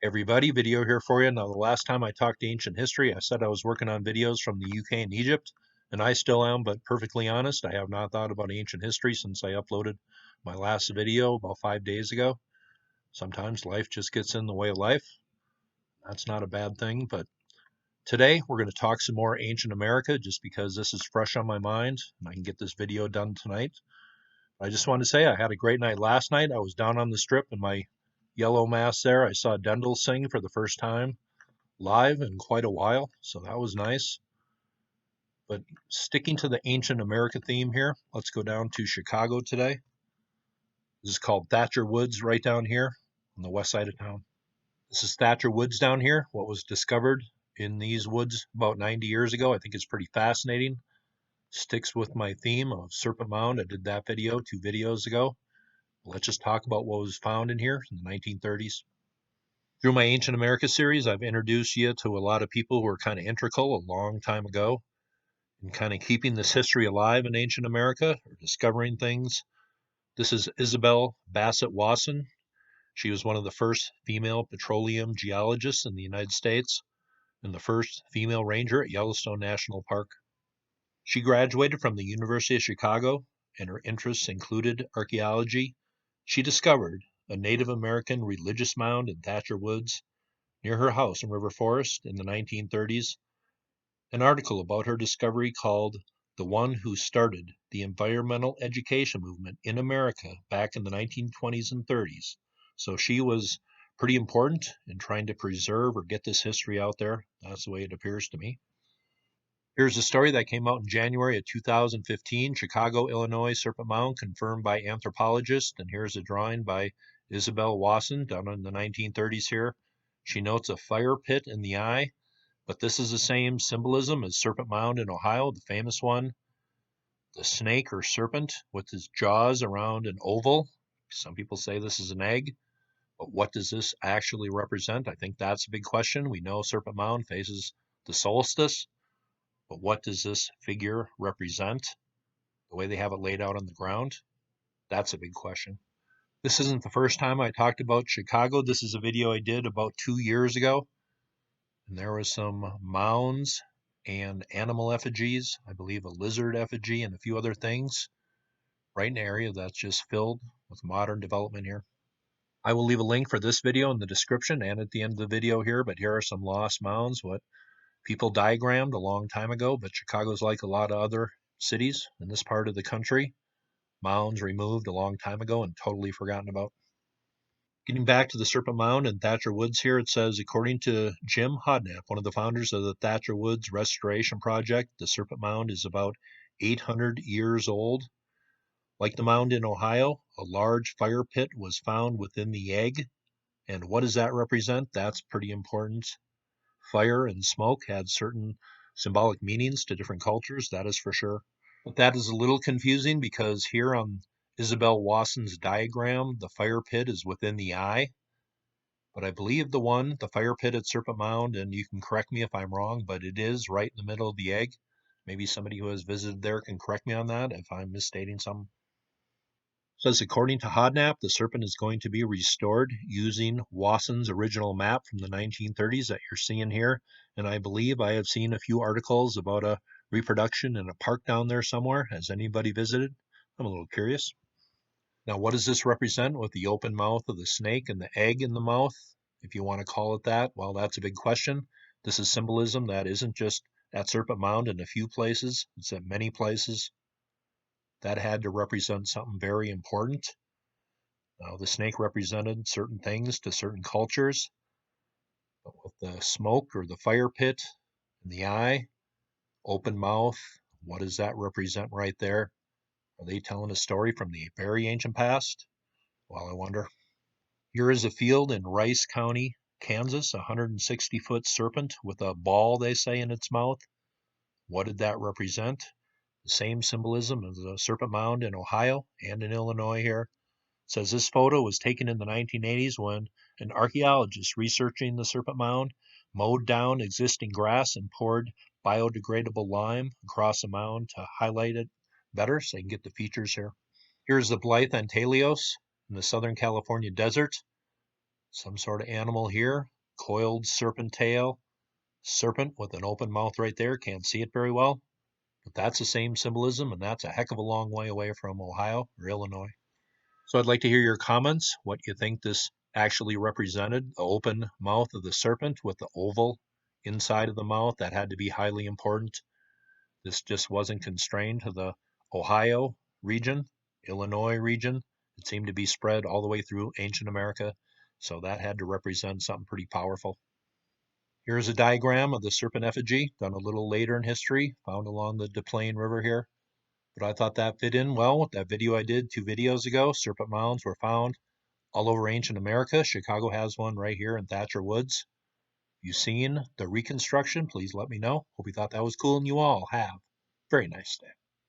Everybody, video here for you. Now, the last time I talked ancient history, I said I was working on videos from the UK and Egypt, and I still am, but perfectly honest, I have not thought about ancient history since I uploaded my last video about 5 days ago. Sometimes life just gets in the way of life. That's not a bad thing, but today we're going to talk some more ancient America just because this is fresh on my mind and I can get this video done tonight. I just want to say I had a great night last night. I was down on the strip in my yellow mask there. I saw Dendel sing for the first time live in quite a while, so that was nice. But sticking to the ancient America theme here, let's go down to Chicago today. This is called Thatcher Woods right down here on the west side of town. This is Thatcher Woods down here, what was discovered in these woods about 90 years ago. I think it's pretty fascinating. Sticks with my theme of Serpent Mound. I did that video 2 videos ago. Let's just talk about what was found in here in the 1930s. Through my Ancient America series, I've introduced you to a lot of people who were kind of integral a long time ago in kind of keeping this history alive in ancient America or discovering things. This is Isabel Bassett Wasson. She was one of the first female petroleum geologists in the United States and the first female ranger at Yellowstone National Park. She graduated from the University of Chicago, and her interests included archaeology. She discovered a Native American religious mound in Thatcher Woods near her house in River Forest in the 1930s. An article about her discovery called "The One Who Started the Environmental Education Movement in America Back in the 1920s and 30s." So she was pretty important in trying to preserve or get this history out there. That's the way it appears to me. Here's a story that came out in January of 2015, Chicago, Illinois, Serpent Mound, confirmed by anthropologists. And here's a drawing by Isabel Wasson done in the 1930s here. She notes a fire pit in the eye, but this is the same symbolism as Serpent Mound in Ohio, the famous one. The snake or serpent with his jaws around an oval. Some people say this is an egg, but what does this actually represent? I think that's a big question. We know Serpent Mound faces the solstice. But what does this figure represent? The way they have it laid out on the ground? That's a big question. This isn't the first time I talked about Chicago. This is a video I did about 2 years ago. And there was some mounds and animal effigies, I believe a lizard effigy and a few other things, right in an area that's just filled with modern development here. I will leave a link for this video in the description and at the end of the video here, but here are some lost mounds, what people diagrammed a long time ago, but Chicago's like a lot of other cities in this part of the country. Mounds removed a long time ago and totally forgotten about. Getting back to the Serpent Mound and Thatcher Woods here, it says, according to Jim Hodnap, one of the founders of the Thatcher Woods Restoration Project, the Serpent Mound is about 800 years old. Like the mound in Ohio, a large fire pit was found within the egg. And what does that represent? That's pretty important. Fire and smoke had certain symbolic meanings to different cultures, that is for sure. But that is a little confusing because here on Isabel Wasson's diagram, the fire pit is within the eye. But I believe the fire pit at Serpent Mound, and you can correct me if I'm wrong, but it is right in the middle of the egg. Maybe somebody who has visited there can correct me on that if I'm misstating something. Says according to Hodnap, the serpent is going to be restored using Wasson's original map from the 1930s that you're seeing here. And I believe I have seen a few articles about a reproduction in a park down there somewhere. Has anybody visited? I'm a little curious. Now, what does this represent with the open mouth of the snake and the egg in the mouth? If you want to call it that, well, that's a big question. This is symbolism that isn't just at Serpent Mound in a few places, it's at many places. That had to represent something very important. Now, the snake represented certain things to certain cultures, but with the smoke or the fire pit in the eye, open mouth, what does that represent right there? Are they telling a story from the very ancient past? Well, I wonder. Here is a field in Rice County, Kansas, a 160-foot serpent with a ball, they say, in its mouth. What did that represent? The same symbolism as the Serpent Mound in Ohio and in Illinois here. Says this photo was taken in the 1980s when an archaeologist researching the Serpent Mound mowed down existing grass and poured biodegradable lime across the mound to highlight it better so you can get the features here. Here's the Blythe Antelios in the Southern California desert. Some sort of animal here. Coiled serpent tail. Serpent with an open mouth right there. Can't see it very well. But that's the same symbolism, and that's a heck of a long way away from Ohio or Illinois. So I'd like to hear your comments, what you think this actually represented. The open mouth of the serpent with the oval inside of the mouth, that had to be highly important. This just wasn't constrained to the Ohio region, Illinois region. It seemed to be spread all the way through ancient America, so that had to represent something pretty powerful. Here's a diagram of the serpent effigy, done a little later in history, found along the Des Plaines River here. But I thought that fit in well with that video I did 2 videos ago. Serpent mounds were found all over ancient America. Chicago has one right here in Thatcher Woods. If you've seen the reconstruction, please let me know. Hope you thought that was cool, and you all have. Very nice day.